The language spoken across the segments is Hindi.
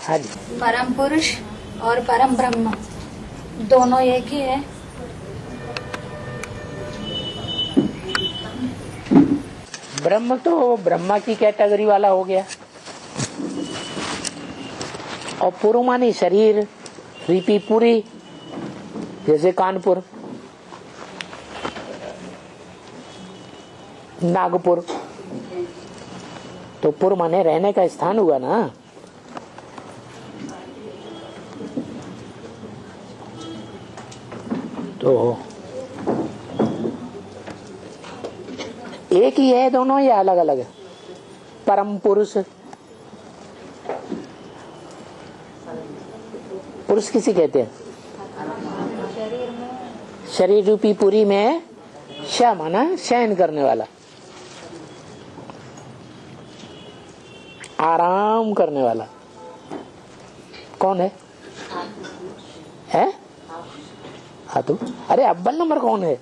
हाँ जी। परम पुरुष और परम ब्रह्म दोनों एक ही है। ब्रह्म तो ब्रह्मा की कैटेगरी वाला हो गया, और पुरु मानी शरीर, रीपी पूरी, जैसे कानपुर, नागपुर, तो पुर माने रहने का स्थान हुआ ना। तो एक ही है दोनों या अलग अलग है? परम पुरुष, पुरुष किसी कहते हैं? शरीर रूपी पुरी में श माना शयन करने वाला, आराम करने वाला। कौन है? है आतु? अरे अव्वल नंबर कौन है?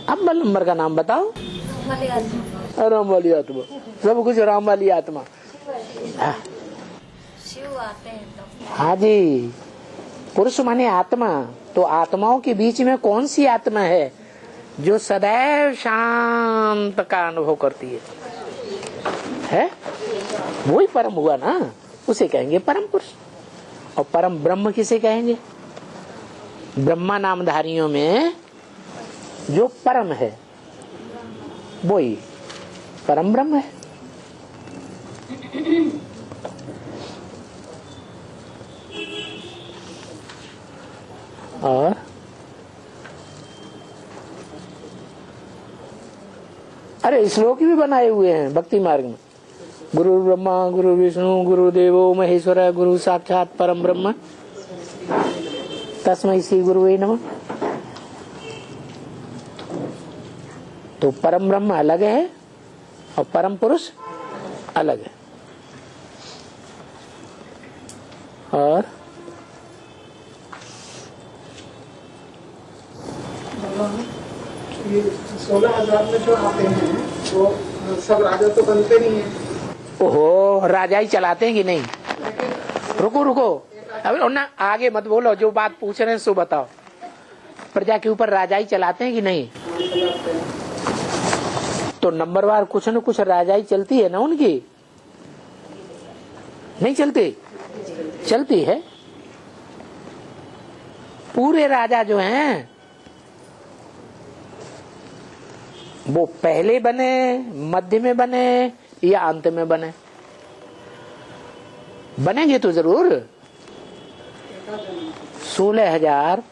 अव्वल नंबर का नाम बताओ। राम वाली आत्मा, सब कुछ राम वाली आत्मा। शिव आते हैं तो। हाँ जी, पुरुष माने आत्मा। तो आत्माओं के बीच में कौन सी आत्मा है जो सदैव शांत का अनुभव करती है? वही परम हुआ ना, उसे कहेंगे परम पुरुष। और परम ब्रह्म किसे कहेंगे? ब्रह्मा नामधारियों में जो परम है वही परम ब्रह्म है। और अरे श्लोक भी बनाए हुए हैं भक्ति मार्ग में। गुरु ब्रह्मा गुरु विष्णु गुरु देवो महेश्वर गुरु साक्षात परम ब्रह्म तस्मै श्री गुरुवे नमः। तो परम ब्रह्म अलग है और परम पुरुष अलग है। और ये 16,000 में जो आते हैं वो सब राजा तो बनते नहीं है। ओहो, राजा ही चलाते हैं कि नहीं? रुको रुको, अब ना आगे मत बोलो, जो बात पूछ रहे हैं सो बताओ। प्रजा के ऊपर राजा ही चलाते हैं कि नहीं? तो नंबरवार कुछ न कुछ राजा ही चलती है ना उनकी, नहीं चलती? चलती है। पूरे राजा जो हैं वो पहले बने, मध्य में बने या अंत में बने? बनेंगे तो जरूर। 16,000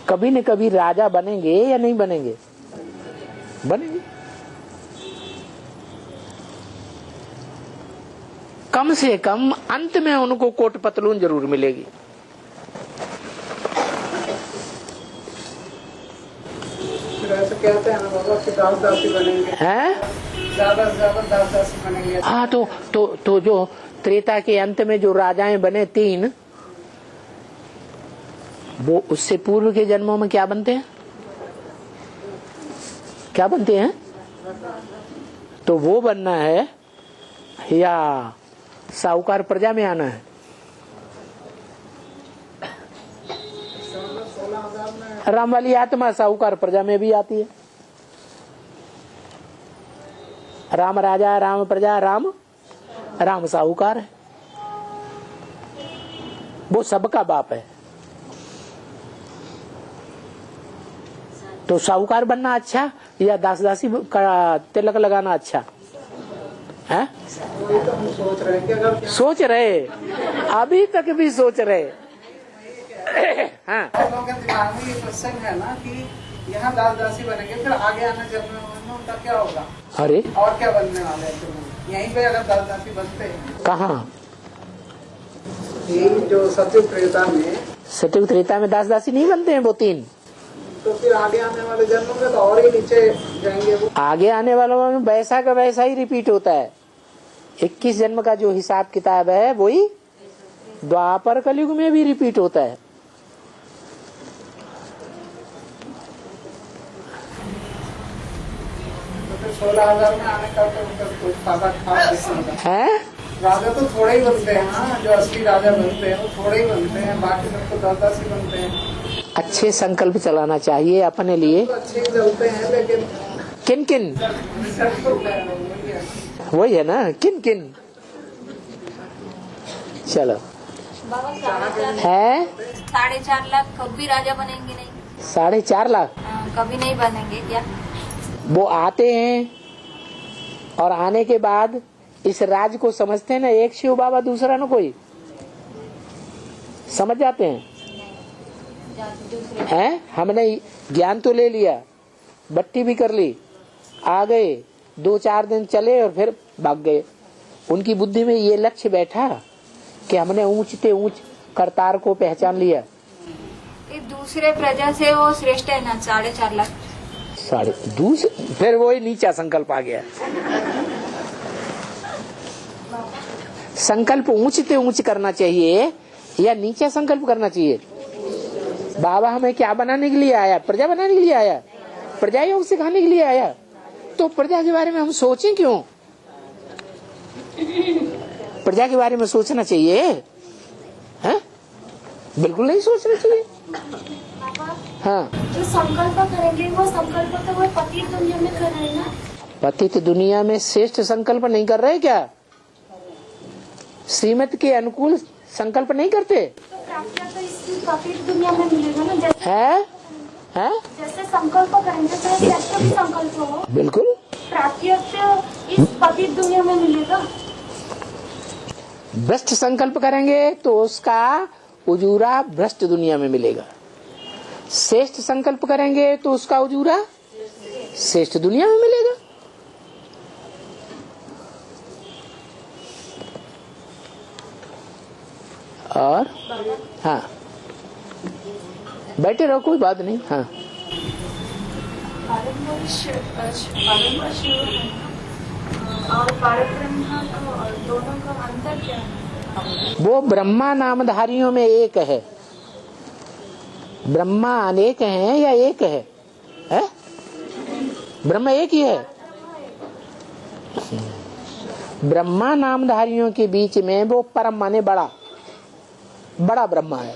कभी न कभी राजा बनेंगे या नहीं बनेंगे? बनेंगे। कम से कम अंत में उनको कोट पतलून जरूर मिलेगी। ऐसा कहते हैं ना बाबा कि दास दासी बनेंगे, हैं? ज्यादा से ज्यादा दास दासी बनेंगे। हाँ, तो जो त्रेता के अंत में जो राजाएं बने 3, वो उससे पूर्व के जन्मों में क्या बनते हैं? क्या बनते हैं? तो वो बनना है या साहूकार प्रजा में आना है? राम वाली आत्मा साहूकार प्रजा में भी आती है। राम राजा राम प्रजा राम साहूकार है, वो सबका बाप है। तो साहूकार बनना अच्छा या दास दासी का तिलक लगाना अच्छा है? तो हम सोच रहे हैं कि अगर सोच रहे, अभी तक भी सोच रहे। हाँ, लोगों के दिमाग में ये क्वेश्चन है ना कि यहाँ दास दासी बनेंगे, फिर आगे आने जन्म में उनका क्या होगा? अरे और क्या बनने वाले हैं? यहीं पे अगर दास दासी बनते हैं, कहाँ? यही जो सतयुग त्रेता में, सतयुग त्रेता में दास दासी नहीं बनते हैं वो 3। तो फिर आगे आने वाले जन्मों में तो और ही नीचे जाएंगे वो। आगे आने वालों में वैसा का वैसा ही रिपीट होता है। 21 जन्म का जो हिसाब किताब है वही द्वापर कलयुग में भी रिपीट होता है। तो फिर फिर 16,000 में आने का तो उनका कोई फायदा खास नहीं होता। है। राजा तो थोड़े ही बनते हैं ना, जो असली राजा बनते हैं वो थोड़े ही बनते हैं, बाकी सब तो 10-10 ही बनते हैं। अच्छे संकल्प चलाना चाहिए अपने लिए। तो अच्छे ही चलते हैं, लेकिन किन किन, सब तो वही है। वही है ना, किन किन। चलो बाबा 4.5 है। 4.5 लाख कभी राजा बनेंगे नहीं? 4.5 लाख कभी नहीं बनेंगे क्या? वो आते हैं और आने के बाद इस राज को समझते हैं ना, एक शिव बाबा दूसरा ना कोई, समझ जाते हैं। हैं, हमने ज्ञान तो ले लिया, बट्टी भी कर ली, आ गए, 2-4 दिन चले और फिर भाग गए। उनकी बुद्धि में ये लक्ष्य बैठा कि हमने ऊंचते ऊंच करतार को पहचान लिया। ये दूसरे प्रजा से वो श्रेष्ठ है ना 4.5 लाख। फिर वो नीचा संकल्प आ गया। संकल्प ऊंचते ऊंच करना चाहिए या नीचा संकल्प करना चाहिए? बाबा हमें क्या बनाने के लिए आया? प्रजा बनाने के लिए आया, प्रजा योग सिखाने के लिए आया। तो प्रजा के बारे में हम सोचें क्यों? प्रजा के बारे में सोचना चाहिए है? बिल्कुल नहीं सोचना चाहिए। हाँ, जो संकल्प करेंगे वो संकल्प तो वो पतित दुनिया में कर रहे हैं ना। पतित दुनिया में श्रेष्ठ संकल्प नहीं कर रहे क्या? श्रीमत के अनुकूल संकल्प नहीं करते तो प्राप्तियां तो इसी पतित दुनिया में मिलेगा ना। जैसे है? जैसे संकल्प करेंगे तो श्रेष्ठ भी संकल्प हो, बिल्कुल प्राप्तियां तो इस पतित दुनिया में मिलेगा। भ्रष्ट संकल्प करेंगे तो उसका उजूरा भ्रष्ट दुनिया में मिलेगा। श्रेष्ठ संकल्प करेंगे तो उसका उजूरा श्रेष्ठ दुनिया में मिलेगा। और हाँ, बैठे रहो, कोई बात नहीं। हाँ, और परब्रह्म दोनों का अंतर क्या है? वो ब्रह्मा नामधारियों में एक है। ब्रह्मा अनेक हैं या एक है? है? ब्रह्म एक ही है। ब्रह्मा नामधारियों के बीच में वो परम माने बड़ा ब्रह्मा है।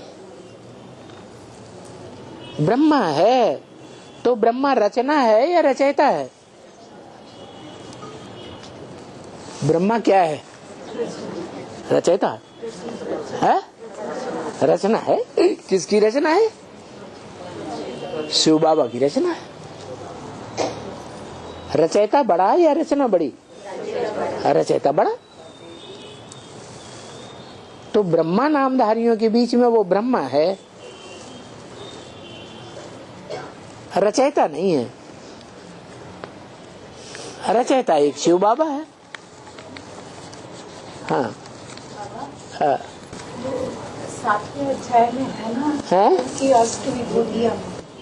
ब्रह्मा है तो ब्रह्मा रचना है या रचयिता है? ब्रह्मा क्या है? रचयिता है? रचना है। किसकी रचना है? शिव बाबा की रचना है। रचयिता बड़ा या रचना बड़ी? रचयिता बड़ा। तो ब्रह्मा नामधारियों के बीच में वो ब्रह्मा है, रचयिता नहीं है। रचयिता एक शिव बाबा है। हाँ, हाँ। 7वें अध्याय में है ना है? कि अष्ट विभूतियाँ।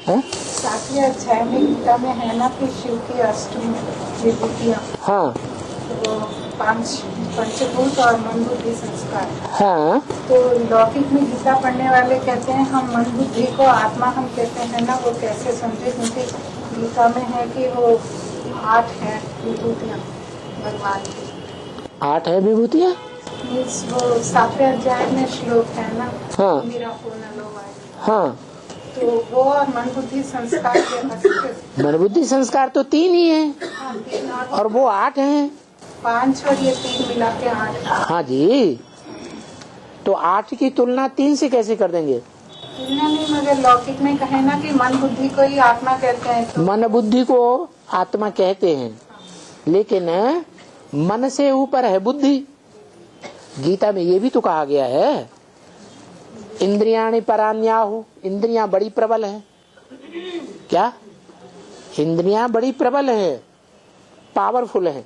है? 7वें अध्याय में गीता में है ना कि शिव की अष्ट विभूतियाँ। हाँ, वो 5 पंचभूत और मन बुद्धि संस्कार। हाँ। तो लौकिक में गीता पढ़ने वाले कहते हैं हम मन बुद्धि को आत्मा हम कहते हैं ना, वो कैसे समझे? क्योंकि गीता में है कि वो 8 है विभूतियाँ भगवान की। 8 है विभूतियाँ। मीन्स वो 7वें अध्याय में श्लोक है ना। हाँ। मेरा पूर्ण लो आए। हाँ, तो वो और मन बुद्धि संस्कार के अस्तित्व। मन बुद्धि संस्कार तो 3 ही है हाँ, 3 और वो 8 हैं। 5 और ये 3 मिला के 8। हाँ जी, तो 8 की तुलना 3 से कैसे कर देंगे? तुलना नहीं, मगर लौकिक में कहे ना कि मन बुद्धि को ही आत्मा कहते हैं। तो मन बुद्धि को आत्मा कहते हैं, लेकिन मन से ऊपर है बुद्धि। गीता में ये भी तो कहा गया है, इंद्रियाणि परान्याहु, इंद्रियां बड़ी प्रबल हैं। क्या? इंद्रियां बड़ी प्रबल हैं, पावरफुल हैं।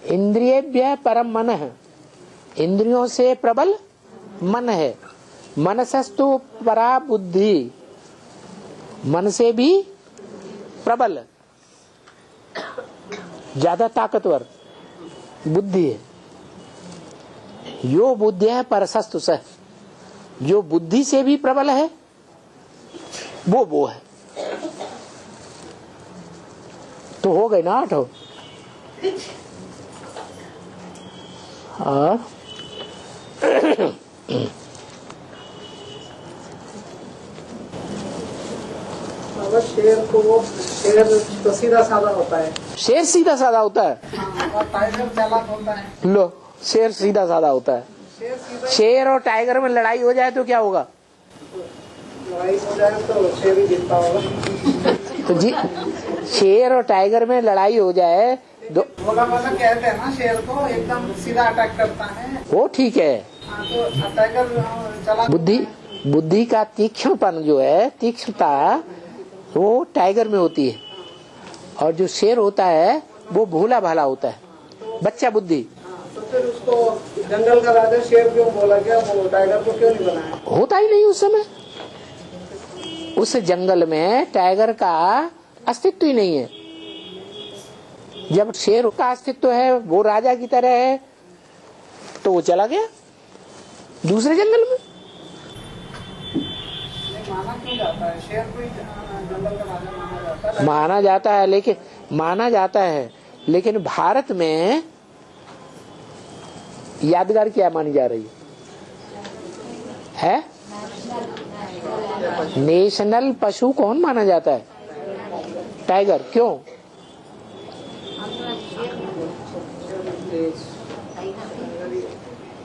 इंद्रियेभ्यः परम मन है, इंद्रियों से प्रबल मन है। मनसस्तु परा बुद्धि, मन से भी प्रबल, ज्यादा ताकतवर बुद्धि है। यो बुद्धि है परसस्तु सह, जो बुद्धि से भी प्रबल है वो है। तो हो गए ना 8। और शेर तो सीधा साधा होता है। शेर सीधा साधा होता है। और टाइगर चालाक होता है। लो, शेर सीधा साधा होता है। शेर और टाइगर में लड़ाई हो जाए तो क्या होगा? लड़ाई हो जाए तो शेर ही जीतता होगा। तो जी, शेर और टाइगर में लड़ाई हो जाए भोला बाबा कहते हैं ना, शेर को एकदम सीधा अटैक करता है। वो ठीक है। तो टाइगर चालाक बुद्धि का तीक्ष्णपन जो है, तीक्ष्णता, वो टाइगर में होती है। और जो शेर होता है वो भोला भाला होता है, बच्चा बुद्धि। तो फिर उसको जंगल का राजा शेर क्यों बोला गया? वो टाइगर को क्यों नहीं बनाया? होता ही नहीं उस समय। उस जंगल में टाइगर का अस्तित्व ही नहीं है। जब शेर का अस्तित्व है, वो राजा की तरह है, तो वो चला गया दूसरे जंगल में। माना क्यों जाता है? शेर को ही जंगल का राजा माना जाता है। माना जाता है, लेकिन भारत में यादगार क्या मानी जा रही है? नेशनल पशु कौन माना जाता है? टाइगर। क्यों?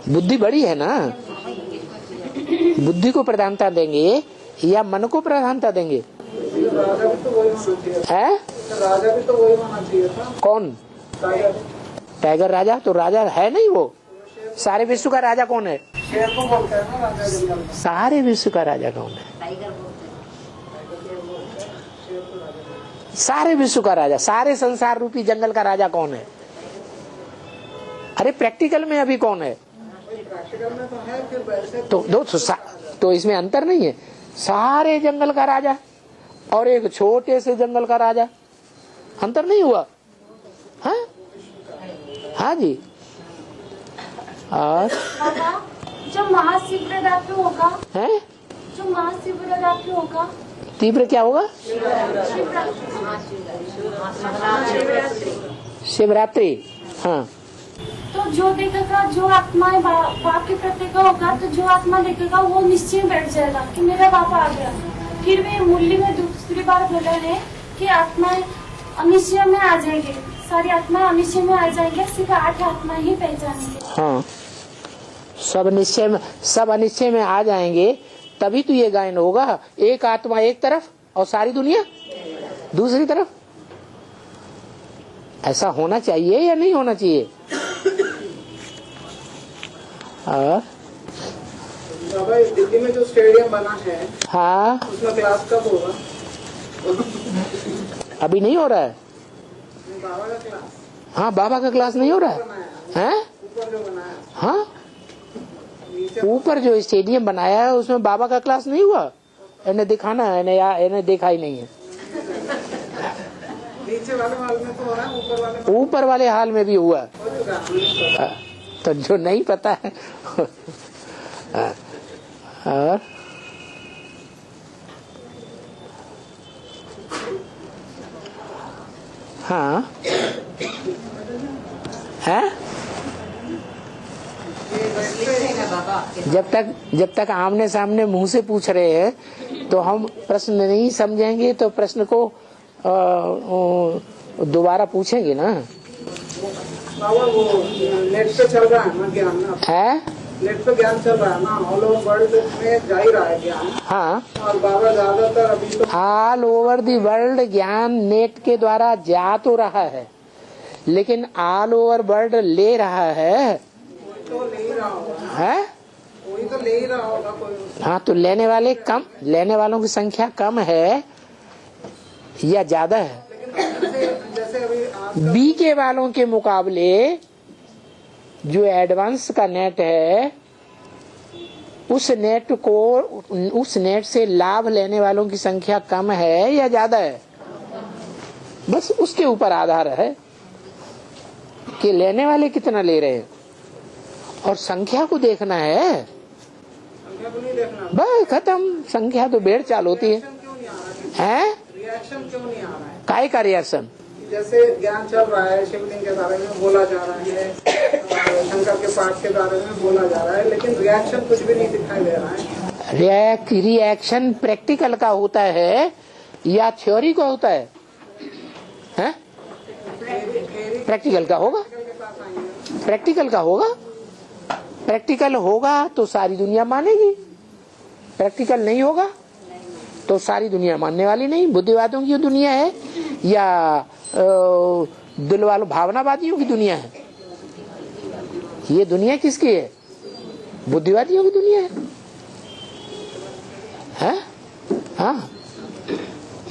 बुद्धि बड़ी है ना। बुद्धि को प्रधानता देंगे या मन को प्रधानता देंगे? राजा भी तो वही होना चाहिए। है? राजा भी तो वही होना चाहिए था। कौन? टाइगर राजा? तो राजा है नहीं वो। सारे विश्व का राजा कौन है? शेर को बोलते हैं ना राजा जंगल में। सारे विश्व का राजा कौन है? सारे विश्व का राजा, सारे संसार रूपी जंगल का राजा कौन है? अरे प्रैक्टिकल में अभी कौन है? प्रैक्टिकल में तो है, फिर वैसे तो इसमें अंतर नहीं है। सारे जंगल का राजा और एक छोटे से जंगल का राजा, अंतर नहीं हुआ? हाँ, हाँ जी। और जो महाशिवरात्रि होगा, है जो महाशिवरात्रि होगा, तीव्र क्या होगा? शिवरात्रि। हाँ, तो जो देखेगा, जो आत्मा बाप के प्रति का होगा, तो जो आत्मा देखेगा वो निश्चय बैठ जाएगा कि मेरा बाप आ गया। फिर वे मुरली में दूसरी बार बोला है कि आत्माएं अनिश्चय में आ जाएंगे, सारी आत्माएं अनिश्चय में आ जाएंगे, सिर्फ 8 आत्मा ही पहचानेंगे। हाँ, सब अनिश्चय में आ जाएंगे, तभी तो ये गायन होगा। एक आत्मा एक तरफ और सारी दुनिया दूसरी तरफ। ऐसा होना चाहिए या नहीं होना चाहिए? बाबा, दिल्ली में जो स्टेडियम बना है, हाँ, उसमें क्लास कब होगा? अभी नहीं हो रहा है। बाबा का क्लास? हाँ, बाबा का क्लास नहीं हो रहा है। ऊपर जो बनाया, हाँ, ऊपर जो स्टेडियम बनाया है उसमें बाबा का क्लास नहीं हुआ। इन्हें दिखाना है, इन्हें देखा ही नहीं है। नीचे वाले हाल में तो हो रहा है, ऊपर वाले हाल में भी हुआ। तो जो नहीं पता है और हाँ है, जब तक आमने सामने मुंह से पूछ रहे हैं तो हम प्रश्न नहीं समझेंगे, तो प्रश्न को दोबारा पूछेंगे ना। बाबा, वो नेट पे चल रहा है ना ज्ञान है? नेट पे ज्ञान चल रहा है ना, ऑल ओवर वर्ल्ड में जा ही रहा है ज्ञान। हाँ, और बाबा ज्यादातर अभी तो ऑल ओवर दी वर्ल्ड ज्ञान नेट के द्वारा जा तो रहा है, लेकिन ऑल ओवर वर्ल्ड ले रहा है। तो ले ही रहा होगा। है? वही तो ले ही रहा होगा कोई। हाँ, तो लेने वालों की संख्या कम है या ज्यादा है? जैसे अभी बीके वालों के मुकाबले जो एडवांस का नेट है, उस नेट से लाभ लेने वालों की संख्या कम है या ज्यादा है? बस उसके ऊपर आधार है कि लेने वाले कितना ले रहे हैं, और संख्या को देखना है। संख्या को नहीं देखना। बस खत्म। संख्या तो बेड़ चाल होती है। क्यों नहीं आ रहा है? हैं? रिएक्शन क्यों नहीं आ रहा है? काय का रिएक्शन? जैसे ज्ञान चल रहा है, शिवलिंग के बारे में बोला जा रहा है, शंकर के पाठ के बारे में बोला जा रहा है, लेकिन रिएक्शन कुछ भी नहीं दिखाई दे रहा है। रिएक्शन प्रैक्टिकल का होता है या थ्योरी का होता है? हैं? प्रैक्टिकल का होगा। प्रैक्टिकल का होगा। प्रैक्टिकल होगा तो सारी दुनिया मानेगी, प्रैक्टिकल नहीं होगा तो सारी दुनिया मानने वाली नहीं। बुद्धिवादियों की दुनिया है या दिल वालों भावनावादियों की दुनिया है? ये दुनिया किसकी है? बुद्धिवादियों की दुनिया है? हाँ,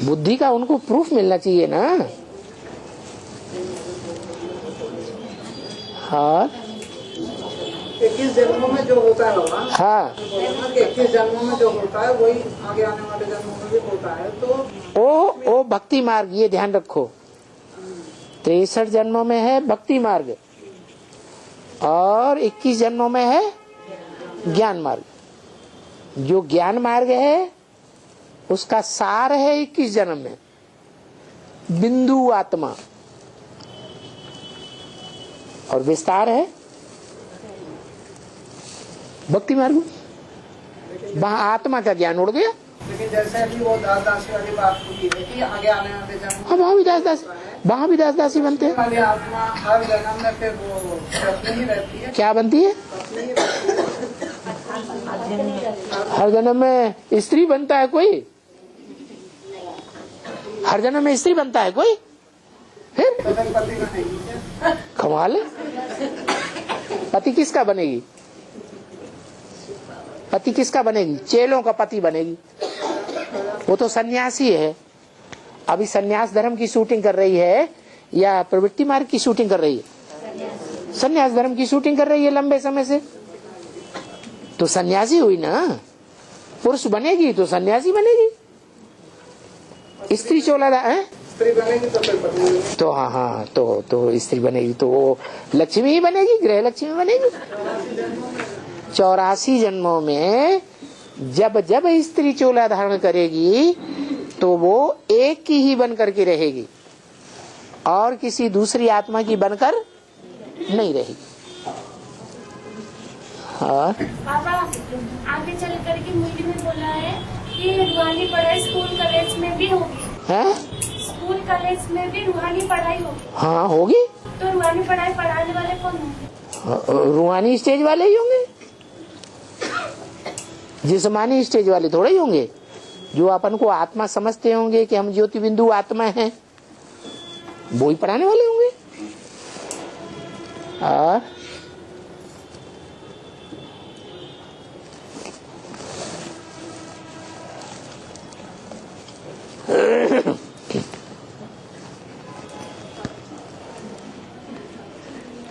बुद्धि का उनको प्रूफ मिलना चाहिए ना। हाँ, 21 जन्मों में जो होता है बाबा, हाँ, 21 जन्मों में जो होता है वही आगे आने वाले जन्मों में भी होता है। तो ओ भक्ति मार्ग, ये ध्यान रखो। 63 जन्मों में है भक्ति मार्ग और 21 जन्मों में है ज्ञान मार्ग। जो ज्ञान मार्ग है उसका सार है 21 जन्म में बिंदु आत्मा, और विस्तार है भक्ति मार्ग। वहां आत्मा का ज्ञान उड़ गया। लेकिन जैसे अभी वो दास-दासी वाली बात हुई है कि आगे आने वाले जन्म, हाँ, वहां भी दास-दासी बनते हैं। वाली आत्मा हर जन्म में फिर वो पत्नी ही रहती है। क्या बनती है? हर जन्म में स्त्री बनता है कोई? हर जन्म में स्त्री बनता है कोई? फिर पति बनेगी। कमाल है। पति किसका बनेगी? पति किसका बनेगी? चेलों का पति बनेगी। वो तो सन्यासी है। अभी सन्यास धर्म की शूटिंग कर रही है या प्रवृत्ति मार्ग की शूटिंग कर रही है? सन्यास धर्म की शूटिंग कर रही है लंबे समय से। तो सन्यासी हुई ना। पुरुष बनेगी तो सन्यासी बनेगी। स्त्री चोला है, स्त्री बनेगी तो फिर पत्नी बनेगी। तो हाँ, तो स्त्री बनेगी तो वो लक्ष्मी ही बनेगी, गृह लक्ष्मी बनेगी। 84 जन्मों में जब जब स्त्री चोला धारण करेगी तो वो एक की ही बन करके रहेगी और किसी दूसरी आत्मा की बनकर नहीं रहेगी। हाँ, बाबा आगे चल करके मुझे में बोला है कि रूहानी पढ़ाई स्कूल कॉलेज में भी होगी। है? स्कूल कॉलेज में भी रूहानी पढ़ाई होगी। हाँ, होगी। तो रूहानी पढ़ाई पढ़ाने वाले कौन होंगे? रूहानी स्टेज वाले ही होंगे। जिस्मानी स्टेज वाले थोड़े ही होंगे। जो अपन को आत्मा समझते होंगे कि हम ज्योति बिंदु आत्मा हैं, वो ही पढ़ाने वाले होंगे। और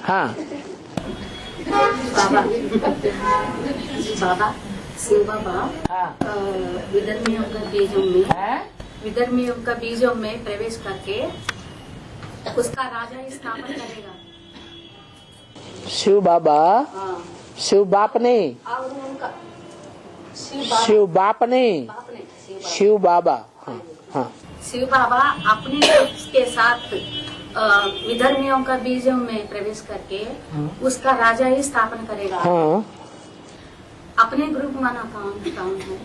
हाँ, बाबा शिव बाबा हाँ, विधर्मियों का बीजों में है? विधर्मियों का बीजों में प्रवेश करके उसका राजा स्थापन करेगा। शिव बाबा, हाँ, शिव बाप ने, और उनका शिव बाप ने, शिव बाबा, हाँ, हाँ, शिव बाबा अपने ग्रुप के साथ विधर्मियों का बीजों में प्रवेश करके उसका राजा ही स्थापन करेगा। हाँ। अपने ग्रुप माना काम है।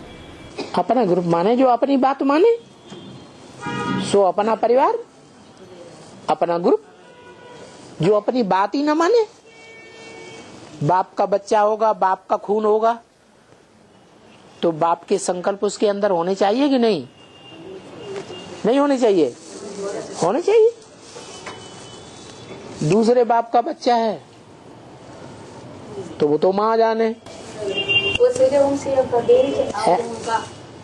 अपना ग्रुप माने जो अपनी बात माने, सो अपना परिवार, अपना ग्रुप। जो अपनी बात ही न माने, बाप का बच्चा होगा, बाप का खून होगा, तो बाप के संकल्प उसके अंदर होने चाहिए कि नहीं? नहीं होने चाहिए? होने चाहिए। दूसरे बाप का बच्चा है तो वो तो माँ जाने। वो सूर्यवंशी का बीज और उनका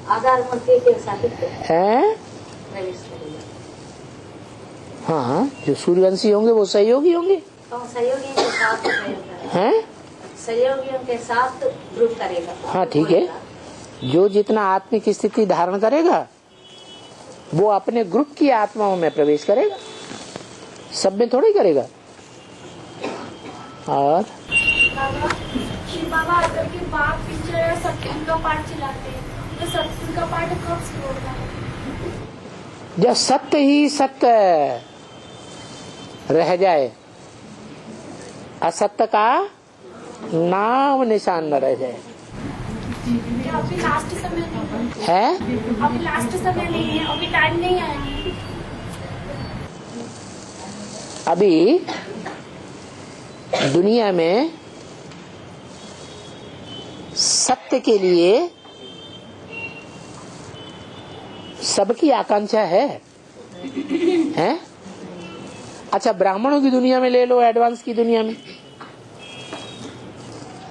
आधार मूर्ति के साहित्य है? प्रवेश करेगा। हाँ, जो सूर्यवंशी होंगे वो सहयोगी होंगे। तो सहयोगियों के साथ प्रयोग करेगा। हैं? सहयोगियों के साथ ग्रुप करेगा। हाँ, ठीक है। जो जितना आत्मिक स्थिति धारण करेगा वो अपने ग्रुप की आत्माओं में प्रवेश करेगा, सब में थोड़ी करेगा। और बाबा अगर के बाप पिक्चर सत्संग का पाठ चलाते हैं तो सत्संग का पाठ कब शुरू होता है? जब सत्य ही सत्य है, रह जाए, असत्य का नाम निशान न रह जाए। अभी लास्ट समय नहीं है अभी लास्ट समय नहीं है, अभी टाइम नहीं आया। अभी दुनिया में सत्य के लिए सबकी आकांक्षा है? अच्छा, ब्राह्मणों की दुनिया में ले लो, एडवांस की दुनिया में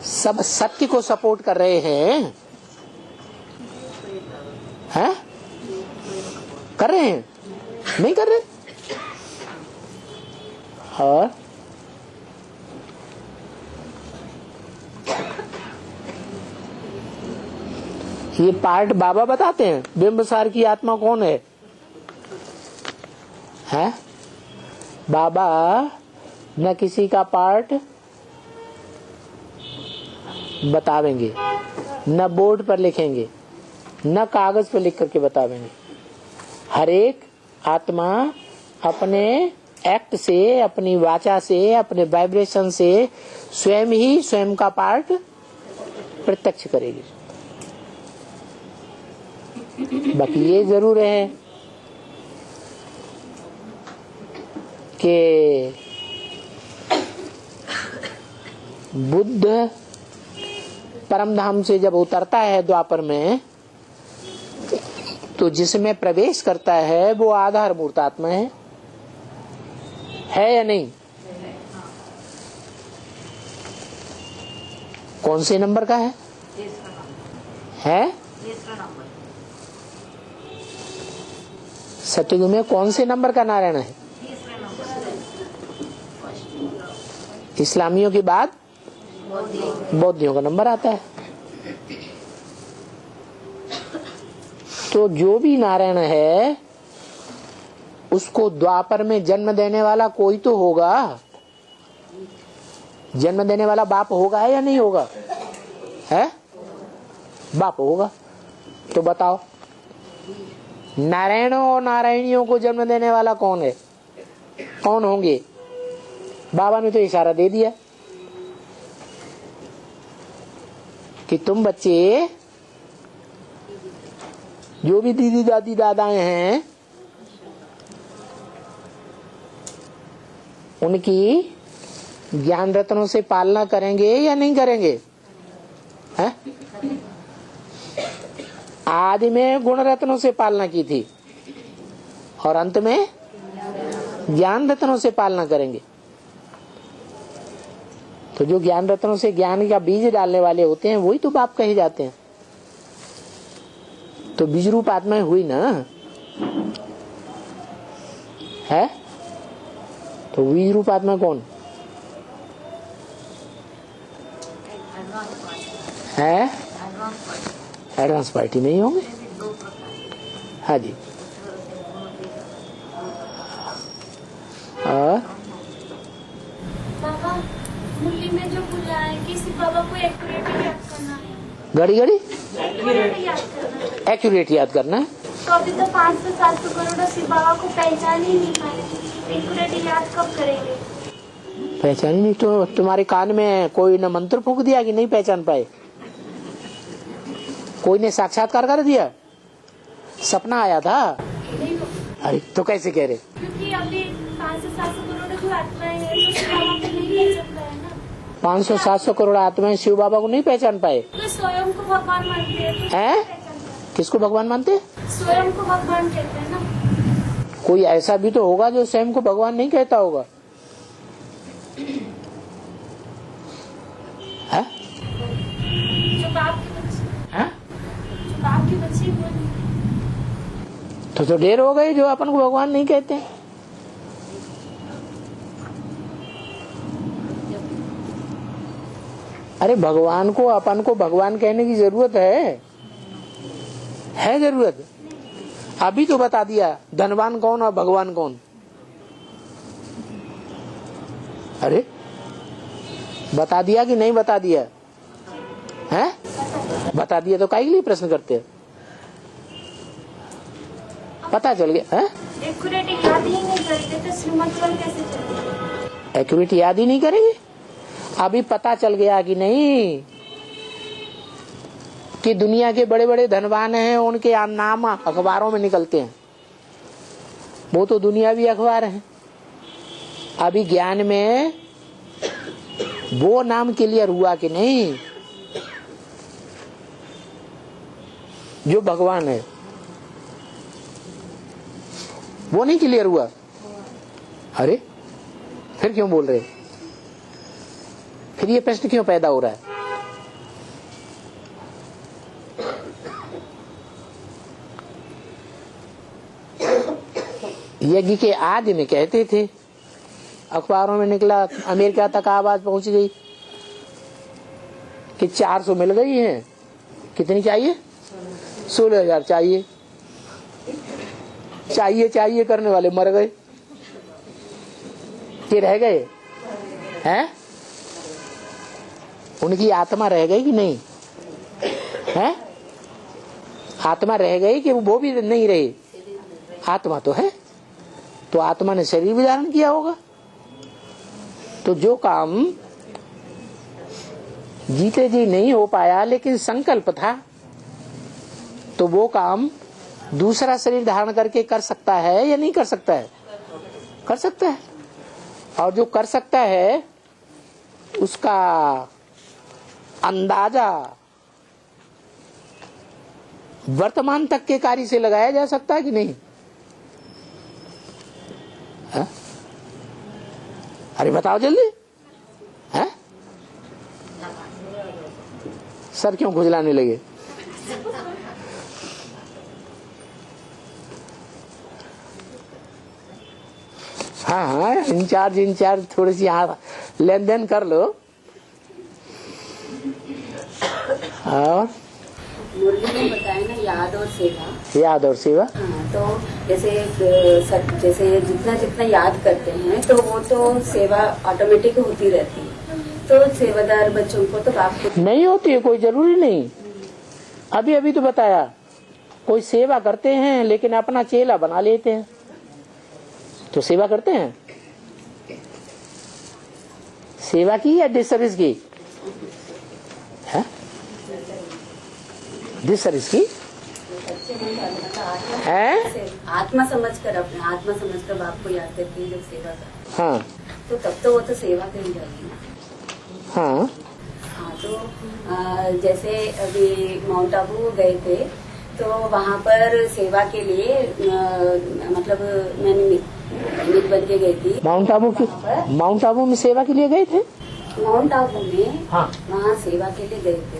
सब सत्य को सपोर्ट कर रहे हैं, हैं? कर रहे हैं? नहीं कर रहे? और ये पार्ट बाबा बताते हैं, बिंबसार की आत्मा कौन है? हैं? बाबा न किसी का पार्ट बतावेंगे, न बोर्ड पर लिखेंगे, न कागज पर लिख करके बतावेंगे। हर एक आत्मा अपने एक्ट से, अपनी वाचा से, अपने वाइब्रेशन से स्वयं ही स्वयं का पार्ट प्रत्यक्ष करेगी। बाकी ये जरूर है कि बुद्ध परम धाम से जब उतरता है द्वापर में, तो जिसमें प्रवेश करता है वो आधार मूर्त आत्मा है या नहीं? कौन से नंबर का है? सतयुग में कौन से नंबर का नारायण है? इस्लामियों के बाद बौद्धियों का नंबर आता है। तो जो भी नारायण है उसको द्वापर में जन्म देने वाला कोई तो होगा। जन्म देने वाला बाप होगा या नहीं होगा? है? बाप होगा। तो बताओ, नारायणों और नारायणियों को जन्म देने वाला कौन है? कौन होंगे? बाबा ने तो इशारा दे दिया कि तुम बच्चे जो भी दीदी दादी दादाएं हैं उनकी ज्ञान रत्नों से पालना करेंगे या नहीं करेंगे? है? आदि में गुण रत्नों से पालना की थी और अंत में ज्ञान रत्नों से पालना करेंगे। तो जो ज्ञान रत्नों से ज्ञान का बीज डालने वाले होते हैं वही तो बाप कहे जाते हैं। तो बीज रूप आत्माएं हुई ना, है? तो बीज रूप आत्मा कौन है? एडवांस पार्टी नहीं होंगे। हाँ जी। और बाबा मुरली में जो बोला है कि सिर्फ बाबा को एक्यूरेटली याद करना है, घड़ी घड़ी एक्यूरेटली याद करना है। एक्यूरेट याद करना है। तो अभी तो 500-700 करोड़ सिर्फ बाबा को पहचान ही नहीं पाए, एक्यूरेटली याद कब करेंगे? पहचान ही नहीं। तो तुम्हारे कान में कोई न मंत्र फूंक दिया कि नहीं पहचान पाए? कोई ने साक्षात्कार कर दिया? सपना आया था? अरे तो कैसे कह रहे? क्योंकि अभी 500-700 करोड़ जो आत्माएं हैं तो सिर्फ बाबा को नहीं पहचान पाए ना। 500-700 करोड़ आत्माएं शिव बाबा को नहीं पहचान पाए? तो स्वयं को भगवान मानते हैं तो हैं? पहचान पाए? किसको भगवान मानते? स्वयं को भगवान कहते हैं ना। कोई ऐसा भी तो होगा जो स्वयं को भगवान नहीं कहता होगा। है? जो बाप के बच्चे, है? जो बाप के बच्चे वो तो ढेर हो गए जो अपन को भगवान नहीं कहते। अरे भगवान को अपन को भगवान कहने की जरूरत है जरूरत? अभी तो बता दिया धनवान कौन और भगवान कौन। अरे बता दिया कि नहीं बता दिया? है? बता दिया तो काहे के लिए प्रश्न करते हैं? पता चल गया है? एक्यूरेट याद ही नहीं करते तो श्रीमत चल कैसे चलेगी? एक्यूरेट याद ही नहीं करेंगे। अभी पता चल गया कि नहीं कि दुनिया के बड़े बड़े धनवान हैं, उनके नाम अखबारों में निकलते हैं, वो तो दुनियावी अखबार हैं। अभी ज्ञान में वो नाम क्लियर हुआ कि नहीं जो भगवान है, वो नहीं क्लियर हुआ। अरे फिर क्यों बोल रहे, फिर ये प्रश्न क्यों पैदा हो रहा है? यज्ञ के आदि में कहते थे, अखबारों में निकला, अमेरिका तक आवाज पहुंच गई कि 400 मिल गई हैं। कितनी चाहिए? 16,000 चाहिए। चाहिए चाहिए करने वाले मर गए कि रह गए हैं? उनकी आत्मा रह गई कि नहीं है? आत्मा रह गई कि वो भी नहीं रही? आत्मा तो है, तो आत्मा ने शरीर भी धारण किया होगा। तो जो काम जीते जी नहीं हो पाया लेकिन संकल्प था, तो वो काम दूसरा शरीर धारण करके कर सकता है या नहीं कर सकता है? कर सकता है। और जो कर सकता है उसका अंदाजा वर्तमान तक के कार्य से लगाया जा सकता है कि नहीं? है? अरे बताओ जल्दी है? सर क्यों खुजलाने लगे? हाँ हाँ, इंचार्ज थोड़ी सी यहाँ लेन देन कर लो। और मुरली ने बताया ना, याद और सेवा। याद और सेवा, हाँ, तो जैसे जितना जितना याद करते हैं तो वो तो सेवा ऑटोमेटिक होती रहती है। तो सेवादार बच्चों को तो बाप नहीं होती है, कोई जरूरी नहीं। अभी अभी तो बताया, कोई सेवा करते हैं लेकिन अपना चेला बना लेते हैं, तो सेवा करते हैं। सेवा की या डिसर्विस की है? डिसर्विस की है? आत्मा समझकर, अपने आत्मा समझकर बाप को याद करके जब सेवा कर, हाँ, तो तब तो वो तो सेवा करी जाएगी ना। हाँ हाँ, तो जैसे अभी माउंट आबू गए थे, तो वहाँ पर सेवा के लिए मतलब मैंने निमित्त बन के गई थी। माउंट आबू में सेवा के लिए गए थे? माउंट आबू में, हाँ, वहाँ सेवा के लिए गए थे।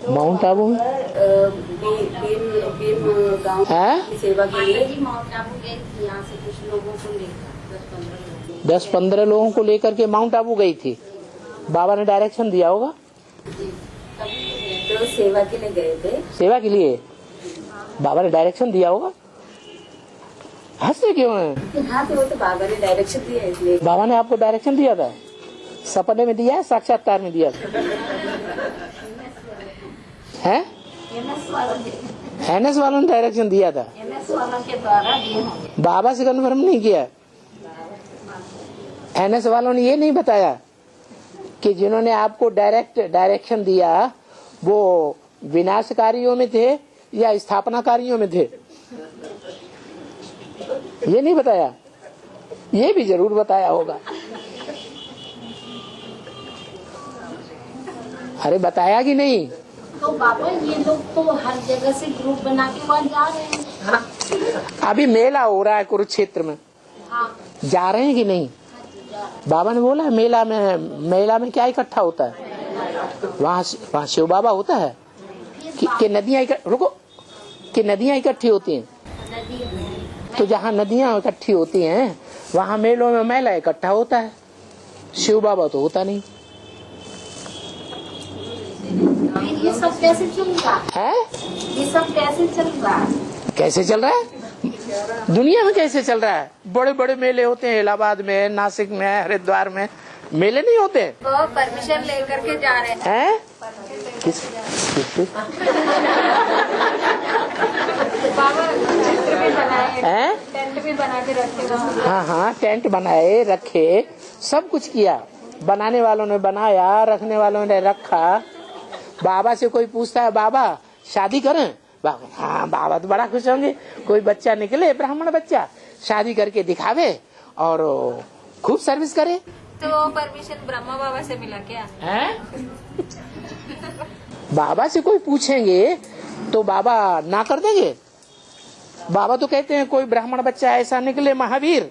तो माउंट आबू में बीम गाँव है? सेवा के लिए माउंट आबू गए थे। यहाँ से कुछ लोगों को लेकर 10-15 लोगों को लेकर के माउंट आबू गई थी। बाबा ने डायरेक्शन दिया होगा, तो सेवा के लिए गए थे। सेवा के लिए बाबा ने डायरेक्शन दिया होगा। हंसते क्यों हैं? हाँ, तो वो तो बाबा ने डायरेक्शन दिया इसलिए। बाबा ने आपको डायरेक्शन दिया था? सपने में दिया है, साक्षात्कार में दिया था? है? एनएस वालों ने डायरेक्शन दिया था, एनएस वालों के द्वारा दिए होंगे। बाबा से कन्फर्म नहीं किया। एनएस वालों ने ये नहीं बताया कि जिन्होंने आपको डायरेक्शन दिया वो विनाशकारियों में थे या स्थापनाकारियों में थे, ये नहीं बताया। ये भी जरूर बताया होगा। अरे बताया कि नहीं? तो बाबा ये लोग तो हर जगह से ग्रुप बना के वहाँ जा रहे हैं। अभी मेला हो रहा है कुरुक्षेत्र में, हाँ, जा रहे हैं कि नहीं? बाबा ने बोला मेला में क्या इकट्ठा होता है? वहाँ शिव बाबा होता है कि नदियाँ नदियाँ इकट्ठी होती हैं। तो जहाँ नदियाँ इकट्ठी होती हैं वहाँ मेलों में मेला इकट्ठा होता है, शिव बाबा तो होता नहीं। फिर ये सब कैसे चल रहा है? ये सब कैसे चल रहा है? कैसे चल रहा है? दुनिया में कैसे चल रहा है? बड़े बड़े मेले होते हैं, इलाहाबाद में, नासिक में, हरिद्वार में मेले नहीं होते? वो परमिशन लेकर के जा रहे हैं। किस बाबा हैं? टेंट भी बना के रखे वहाँ। हाँ हाँ, टेंट बनाए रखे, सब कुछ किया। बनाने वालों ने बनाया, रखने वालों ने रखा। बाबा से कोई पूछता है बाबा शादी करें? बाबा हाँ, बाबा तो बड़ा खुश होंगे। कोई बच्चा निकले ब्राह्मण बच्चा, शादी करके दिखावे और खूब सर्विस करे। तो परमिशन ब्रह्मा बाबा से मिला क्या है? बाबा से कोई पूछेंगे तो बाबा ना कर देंगे? बाबा तो कहते हैं कोई ब्राह्मण बच्चा ऐसा निकले महावीर,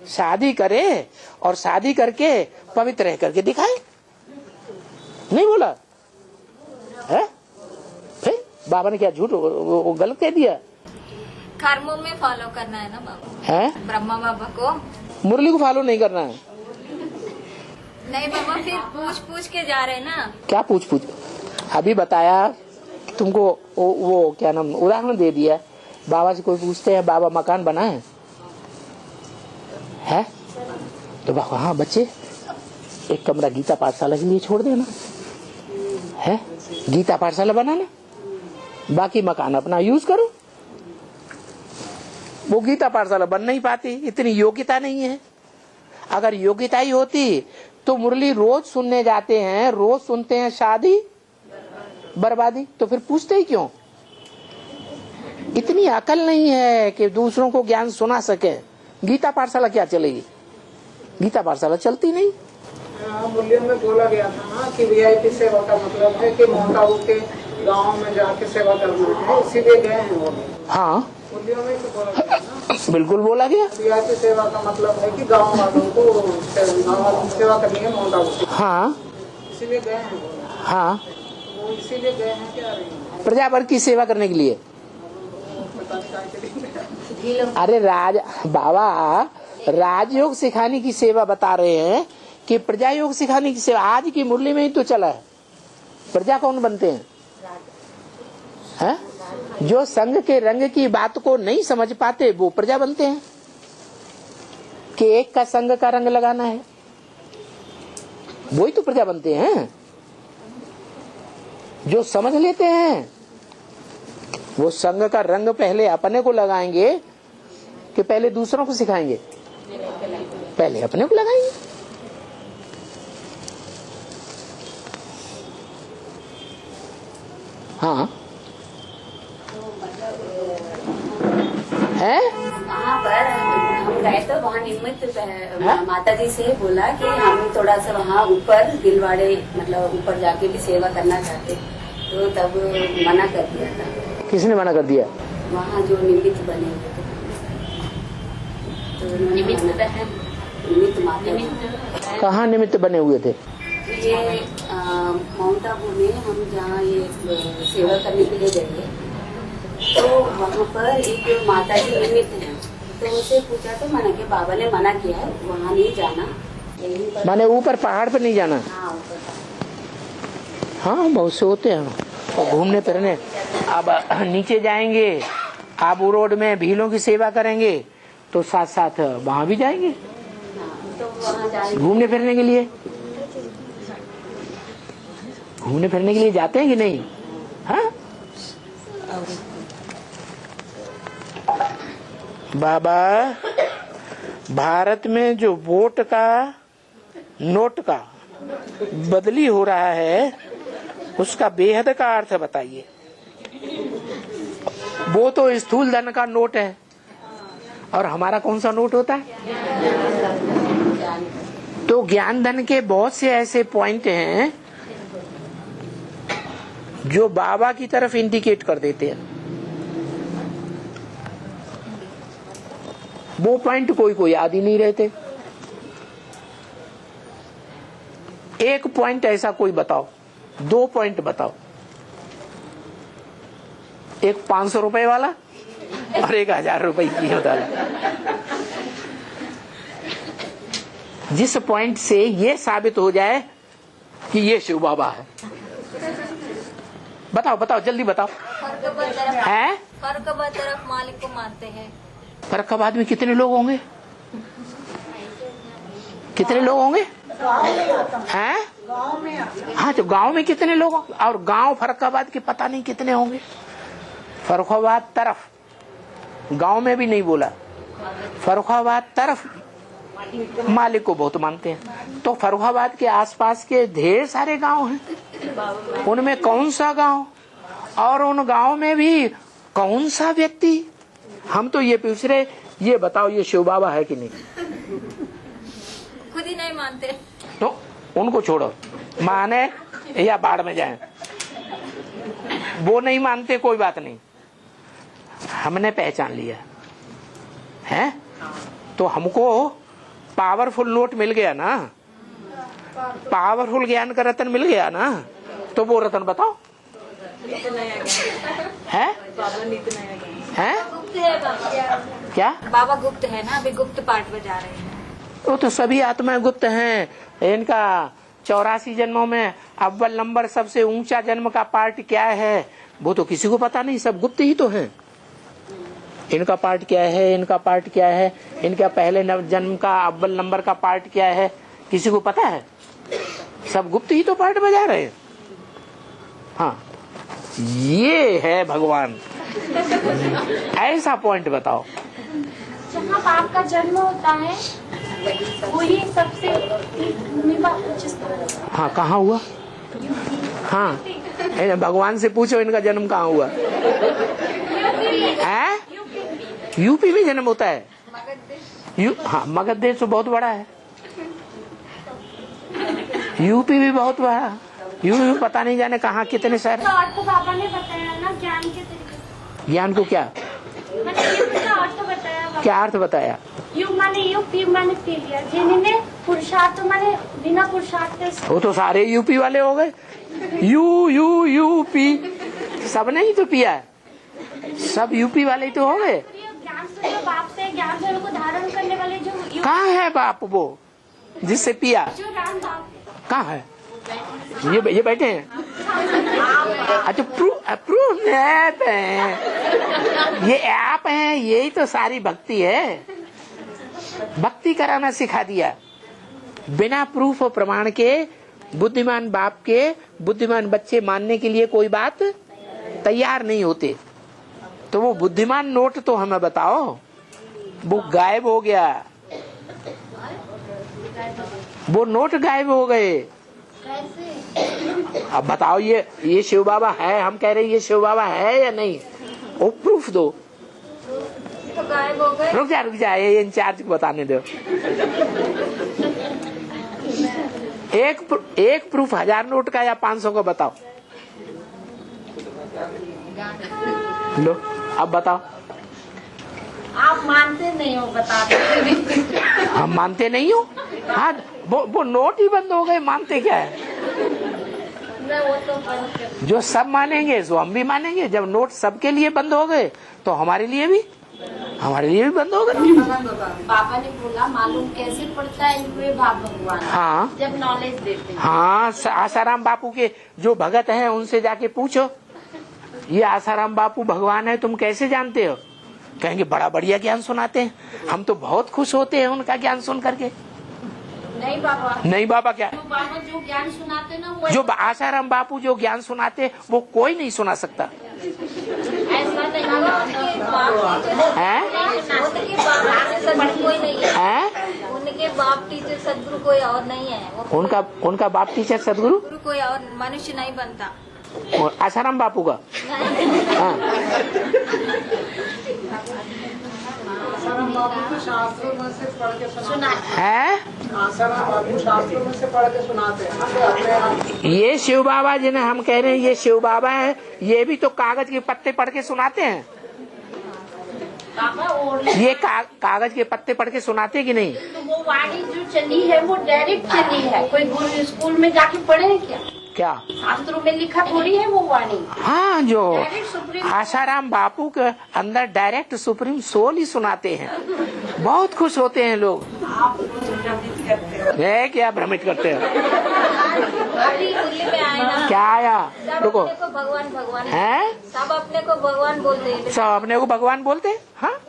शादी करे और शादी करके पवित्र रह करके दिखाए। नहीं बोला है? फिर बाबा ने क्या झूठ वो गलत कह दिया? कर्मों में फॉलो करना है ना बाबा है? ब्रह्मा बाबा को मुरली को फॉलो नहीं करना है। नहीं बाबा, फिर पूछ पूछ के जा रहे ना। क्या पूछ पूछ? अभी बताया तुमको, वो क्या नाम, उदाहरण दे दिया। बाबा से कोई पूछते हैं बाबा मकान बनाए है? तो बाबा हाँ बच्चे एक कमरा गीता पाठशाला के लिए छोड़ देना है, गीता पाठशाला बनाना, बाकी मकान अपना यूज करो। वो गीता पाठशाला बन नहीं पाती, इतनी योग्यता नहीं है। अगर योग्यता ही होती तो मुरली रोज सुनने जाते हैं, रोज सुनते हैं शादी बर्बादी, तो फिर पूछते ही क्यों? इतनी अकल नहीं है कि दूसरों को ज्ञान सुना सके। गीता पाठशाला क्या चलेगी? गीता पाठशाला चलती नहीं। मुरलियों में बोला गया था ना कि वीआईपी सेवा का मतलब है कि माउंट आबू के गांव में जाके सेवा करना है, इसीलिए गए हैं वो। हाँ, मुरलियों में तो बोला गया ना। बिल्कुल बोला गया। वीआईपी सेवा का मतलब है कि गांव वालों को सेवा करनी है माउंट आबू। हाँ, इसीलिए गए हैं वो। हाँ, वो इसीलिए गए हैं क्या? प्रजा वर्ग की सेवा करने के लिए। अरे बाबा राजयोग सिखाने की सेवा बता रहे हैं कि प्रजा योग सिखाने की सेवा। आज की मुरली में ही तो चला है। प्रजा कौन बनते हैं? है? जो संघ के रंग की बात को नहीं समझ पाते वो प्रजा बनते हैं कि एक का संघ का रंग लगाना है, वही तो प्रजा बनते हैं। जो समझ लेते हैं वो संघ का रंग पहले अपने को लगाएंगे कि पहले दूसरों को सिखाएंगे? पहले अपने को लगाएंगे। हाँ है? वहाँ पर हम गए तो वहाँ निमित्त माता जी से बोला कि हम थोड़ा सा वहाँ ऊपर दिलवाड़े मतलब ऊपर जाके भी सेवा करना चाहते, तो तब मना कर दिया था। किसने मना कर दिया? वहाँ जो निमित्त बने हुए थे, तो निमित्त माता। कहाँ निमित्त बने हुए थे? ये माउंट आबू में हम जहाँ ये सेवा करने के लिए गए, तो वहाँ पर एक माता जी निमित्त है, तो उनसे पूछा तो मना किया, बाबा ने मना किया है वहाँ नहीं जाना। माने ऊपर पहाड़ पर नहीं जाना? हाँ ऊपर। हाँ बहुत से होते हैं तो घूमने फिरने। अब नीचे जाएंगे आबू रोड में भीलों की सेवा करेंगे तो साथ साथ वहाँ भी जाएंगे घूमने फिरने के लिए। घूमने फिरने के लिए जाते हैं कि नहीं? हाँ बाबा, भारत में जो वोट का नोट का बदली हो रहा है उसका बेहद का अर्थ बताइए। वो तो स्थूल धन का नोट है और हमारा कौन सा नोट होता है? तो ज्ञान धन के बहुत से ऐसे पॉइंट हैं जो बाबा की तरफ इंडिकेट कर देते हैं। वो पॉइंट कोई कोई याद ही नहीं रहते। एक पॉइंट ऐसा कोई बताओ, 2 पॉइंट बताओ। एक 500 रुपए वाला और एक 1000 रुपए की होता है, जिस पॉइंट से ये साबित हो जाए कि ये शिव बाबा है। बताओ बताओ जल्दी बताओ। है फर्रुखाबाद तरफ मालिक को मानते हैं। फर्रुखाबाद में कितने लोग होंगे? कितने लोग होंगे? हैं? हाँ तो गांव में कितने लोग, और गांव फर्रुखाबाद के पता नहीं कितने होंगे। फर्रुखाबाद तरफ गांव में भी नहीं बोला। फर्रुखाबाद तरफ मालिक को बहुत मानते हैं, तो फर्रुखाबाद के आसपास के ढेर सारे गांव हैं, उनमें कौन सा गांव और उन गांव में भी कौन सा व्यक्ति। हम तो ये पूछ रहे, ये बताओ ये शिव बाबा है कि नहीं? खुद ही नहीं मानते तो उनको छोड़ो, माने या बाढ़ में जाएं, वो नहीं मानते कोई बात नहीं, हमने पहचान लिया है। तो हमको पावरफुल नोट मिल गया ना, पावरफुल ज्ञान का रतन मिल गया ना, तो वो रतन बताओ है? है गुप्त है बाबा। क्या बाबा गुप्त है ना, अभी गुप्त पाठ बजा रहे हैं। वो तो सभी आत्माएं गुप्त हैं। इनका 84 जन्मों में अव्वल नंबर सबसे ऊंचा जन्म का पार्ट क्या है वो तो किसी को पता नहीं, सब गुप्त ही तो हैं। इनका पार्ट क्या है, इनका पार्ट क्या है, इनका पहले जन्म का अव्वल नंबर का पार्ट क्या है, किसी को पता है? सब गुप्त ही तो पार्ट बजा रहे हैं। हाँ, ये है भगवान। ऐसा पॉइंट बताओ। जहाँ बाप का जन्म होता है वही सबसे भूमि बाप जिस तरह। हाँ, कहाँ हुआ? हाँ, भगवान से पूछो इनका जन्म कहाँ हुआ है? यूपी में जन्म होता है। हाँ, मगध देश तो बहुत बड़ा है, यूपी भी बहुत बड़ा, यूपी में पता नहीं जाने कहाँ कितने शहर। तो बाबा ने बताया ना ज्ञान के तरीके। ज्ञान को क्या, अर्थ बताया? क्या अर्थ बताया? युग माने युग, पी माने पी लिया, जिन्होंने पुरुषार्थ माने बिना पुरुषार्थ के। वो तो सारे यूपी वाले हो गए, यू पी, सबने ही तो पिया है, सब यूपी वाले ही तो हो गए। ज्ञान से बाप से ज्ञान को धारण करने वाले जो कहाँ है बाप वो जिससे पिया? जो राम बाप कहाँ है? ये बैठे हैं। अच्छा, प्रूफ ऐप है, ये ऐप है, यही तो सारी भक्ति है। भक्ति कराना सिखा दिया बिना प्रूफ और प्रमाण के। बुद्धिमान बाप के बुद्धिमान बच्चे मानने के लिए कोई बात तैयार नहीं होते। तो वो बुद्धिमान नोट तो हमें बताओ, वो गायब हो गया, वो नोट गायब हो गए। अब बताओ ये शिव बाबा है? हम कह रहे हैं ये शिव बाबा है या नहीं, वो प्रूफ दो। तो गायब हो गए। रुक जा, ये इंचार्ज को बताने दो। एक प्रूफ 1000 नोट का या 500 का बताओ। लो, अब बताओ। आप मानते नहीं हो, बता दो। हम मानते नहीं हो। हाँ, वो नोट ही बंद हो गए, मानते क्या है? वो तो बंद कर। जो सब मानेंगे सो हम भी मानेंगे। जब नोट सबके लिए बंद हो गए तो हमारे लिए भी बंद हो गए। पापा ने बोला मालूम कैसे पड़ता है इनके भाव भगवान। हाँ, जब नॉलेज देते हैं। हाँ, आसाराम बापू के जो भगत हैं उनसे जाके पूछो, ये आसाराम बापू भगवान है तुम कैसे जानते हो? कहेंगे बड़ा बढ़िया ज्ञान सुनाते हैं, हम तो बहुत खुश होते हैं उनका ज्ञान सुन करके। नहीं बाबा क्या? जो ज्ञान सुनाते ना वो जो आसाराम बापू जो ज्ञान सुनाते वो कोई नहीं सुना सकता ऐसा नहीं है। कोई नहीं है, हैं? उनके बाप टीचर सदगुरु कोई और नहीं है। उनका बाप टीचर सदगुरु कोई और मनुष्य नहीं बनता। और आसाराम बापू का। हाँ, आसाराम बाबू के शास्त्रों में से पढ़ के सुना है। आसाराम बाबू शास्त्रों में से पढ़ के सुनाते हैं ना, अपने आप। ये शिव बाबा जिन्हें हम कह रहे हैं ये शिव बाबा है, ये भी तो कागज के पत्ते पढ़ के सुनाते हैं। ये कागज के पत्ते पढ़ के सुनाते कि नहीं? तो वो वाणी जो चली है वो डायरेक्ट चली है, कोई गुरु स्कूल में जाके पढ़े है क्या? शास्त्रों में लिखा थोड़ी है वो वाणी। हाँ, जो सुप्रीम आसाराम बापू के अंदर डायरेक्ट सुप्रीम सोल ही सुनाते हैं। बहुत खुश होते हैं लोग। क्या भ्रमित करते हैं? अभी दिल्ली में आए ना, क्या आया? सब रुको, अपने को भगवान हैं? सब अपने को भगवान बोलते हैं। सब अपने को भगवान बोलते हैं। हाँ,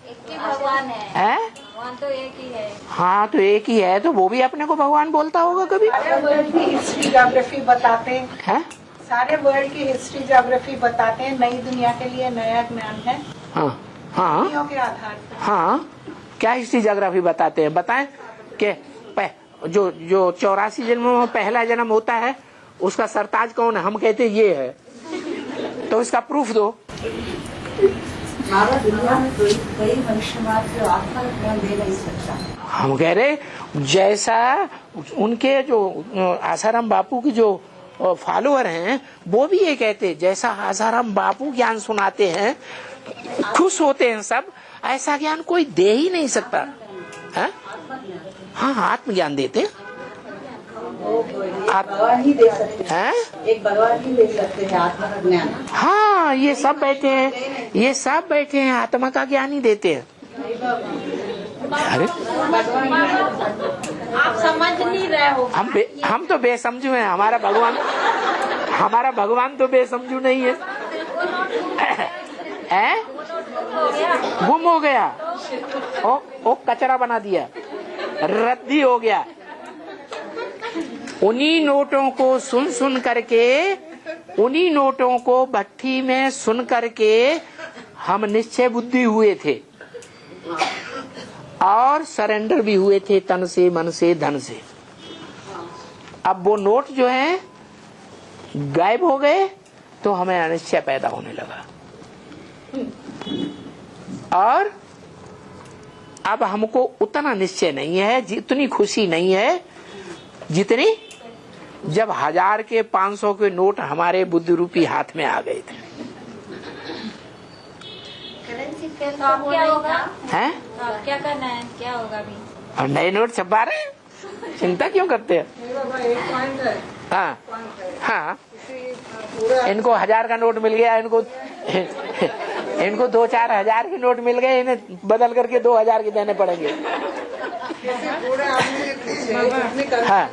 एक ही भगवान है, हैं? भगवान तो एक ही है। हाँ, तो एक ही है, तो वो भी अपने को भगवान बोलता होगा कभी। सारे वर्ल्ड की हिस्ट्री ज्योग्राफी बताते हैं, सारे वर्ल्ड की हिस्ट्री ज्योग्राफी बताते हैं। नई दुनिया के लिए नया ज्ञान है। हाँ, हाँ इंद्रियों के आधार पर। हाँ, क्या हिस्ट्री ज्योग्राफी बताते हैं, बताएं कि जो 84 जन्मों में पहला जन्म होता है उसका सरताज कौन है, हम कहते ये है, तो इसका प्रूफ दो। दुनिया में कोई मनुष्यवाद जो आत्मा ज्ञान दे नहीं सकता। हम कह रहे जैसा उनके जो आसाराम बापू की जो फॉलोअर हैं वो भी ये कहते जैसा आसाराम बापू ज्ञान सुनाते हैं खुश होते हैं सब, ऐसा ज्ञान कोई दे ही नहीं सकता है? हाँ, आत्मज्ञान देते हैं, भगवान ही दे सकते हैं, एक भगवान ही दे सकते हैं आत्मा का ज्ञान। हाँ, ये सब बैठे हैं, ये सब बैठे हैं, आत्मा का ज्ञान ही देते हैं। अरे आप समझ नहीं रहे हो। हम तो बेसमझू हैं, हमारा भगवान तो बेसमझू नहीं है, गुम हो गया, ओ कचरा बना दिया, रद्दी हो गया। उन्हीं नोटों को सुन करके, उन्हीं नोटों को भट्टी में सुन करके हम निश्चय बुद्धि हुए थे और सरेंडर भी हुए थे तन से, मन से, धन से। अब वो नोट जो है गायब हो गए तो हमें अनिश्चय पैदा होने लगा और अब हमको उतना निश्चय नहीं है, जितनी खुशी नहीं है जितनी जब 1000 के 500 के नोट हमारे बुद्धि रूपी हाथ में आ गए थे। तो अब क्या होगा? हैं? तो अब क्या करना है, क्या होगा अभी? और नए नोट छपा रहे हैं, चिंता क्यों करते हैं? एक पॉइंट है, हाँ हाँ, इनको 1000 का नोट मिल गया, इनको 2-4 हजार के नोट मिल गए, इन्हें बदल करके 2000 के देने पड़ेंगे। हाँ,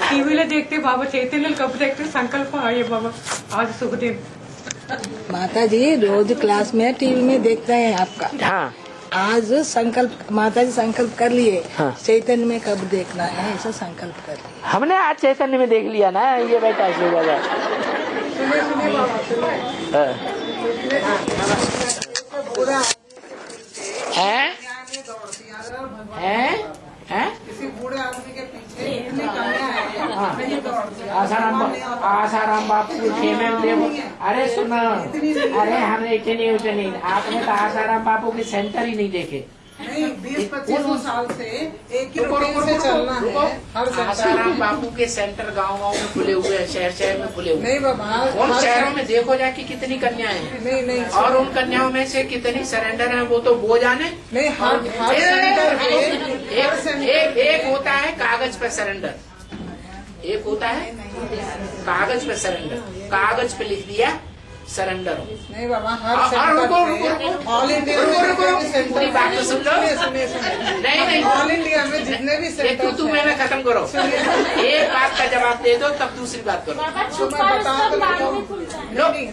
टीवीला देखते बाबा चैतन्य कब देखते संकल्प आए बाबा आज शुभ दिन। माता जी रोज क्लास में टीवी में देखते हैं आपका। हाँ, आज संकल्प माता जी संकल्प कर लिए, हाँ। चैतन्य में कब देखना है ऐसा संकल्प कर लिए। हमने आज चैतन्य में देख लिया ना, ये बैठा है बाबा। किसी बूढ़े आदमी के पीछे इतनी कमियां हैं। आसाराम बापू के खेमे में देखो, अरे सुनो, अरे हमने इतनी उतनी, आपने तो आसाराम बापू के सेंटर ही नहीं देखे। नहीं, 20-25 साल से एक ही रूटीन से चलना है हर सेंटर। आसाराम बापू के सेंटर गाँव में खुले हुए हैं, शहर में खुले हुए। नहीं बाबा, उन शहरों में देखो जाके कितनी कन्याएं हैं, नहीं और उन कन्याओं में से कितनी सरेंडर हैं वो तो वो जाने। नहीं, हर सेंटर एक होता है कागज पे सरेंडर, एक होता है कागज पे सरेंडर, कागज पे लिख दिया सरेंडर हो। नहीं बाबा, हर सेंटर ऑल इंडिया में पूरी बात तो सुन लो। नहीं, ऑल इंडिया में जितने भी सेंटर तू मैं खत्म करो, एक बात का जवाब दे दो तब दूसरी बात करो।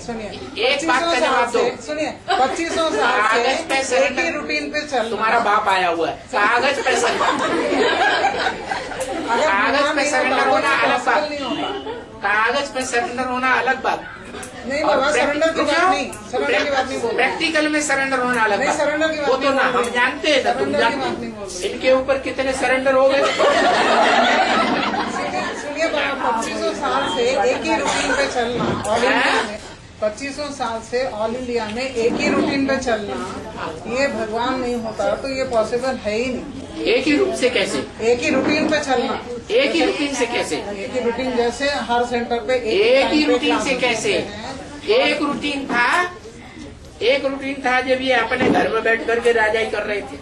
सुनिए, एक बात का जवाब दो। सुनिए, 2500 साल से एक ही रूटीन पे चल। तुम्हारा बाप आया हुआ है, कागज पे कागज पे सरेंडर होना अलग बात, कागज पे सरेंडर होना अलग बात। नहीं बाबा, सरेंडर की बात नहीं, सरेंडर की बात नहीं बोल। प्रैक्टिकल में सरेंडर होना अलग नहीं, बात। सरेंडर की बात वो तो ना हम जानते हैं, तुम जानते। इनके ऊपर कितने सरेंडर हो गए। सुनिए बाबा, 2500 साल से एक ही रूटीन पे चलना ऑल इंडिया में, 2500 साल से ऑल इंडिया में एक ही रूटीन पे चलना, ये भगवान नहीं होता तो ये पॉसिबल है ही नहीं। एक ही रूप से कैसे? एक ही रूटीन पे चलना, एक ही रूटीन से कैसे? एक ही रूटीन जैसे हर सेंटर पे एक ही रूटीन से कैसे? एक रूटीन था जब ये अपने घर में बैठ करके राजाई कर रहे थे।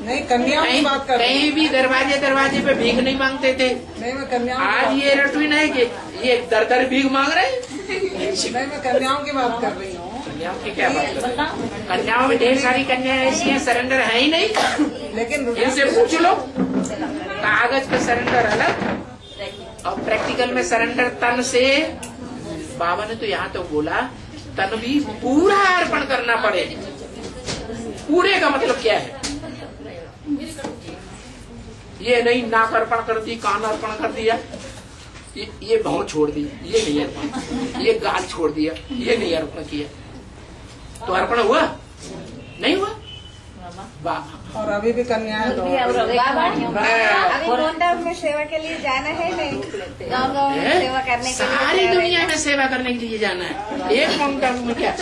नहीं, कन्याओं की बात कर रहे हैं। कहीं भी दरवाजे पे भीख नहीं मांगते थे। नहीं, मैं कन्याओं आज ये रूटीन है कि ये दर भीख मांग रहे हैं। नहीं, मैं कन्याओं की बात कर रही हूँ। कन्याओं की क्या बात कर रहे हैं? कन्याओं में ढेर सारी कन्याएं ऐसी हैं, सरेंडर है ही नहीं। लेकिन इनसे पूछ लो, कागज पे सरेंडर अलग और प्रैक्टिकल में सरेंडर तन से। बाबा ने तो यहाँ तो बोला तन भी पूरा अर्पण करना पड़े। पूरे का मतलब क्या है? ये नहीं नाक अर्पण कर दी, कान अर्पण कर दिया, ये भौं छोड़ दी, ये नहीं अर्पण, ये गाल छोड़ दिया, ये नहीं अर्पण किया। तो अर्पण हुआ नहीं हुआ? और अभी भी कन्याएं दो। अभी वृंदावन में सेवा के लिए जाना है नहीं, गाँव में सेवा करने के लिए सारी दुनिया में सेवा करने के लिए जाना है, एक माउंट आबू में क्या?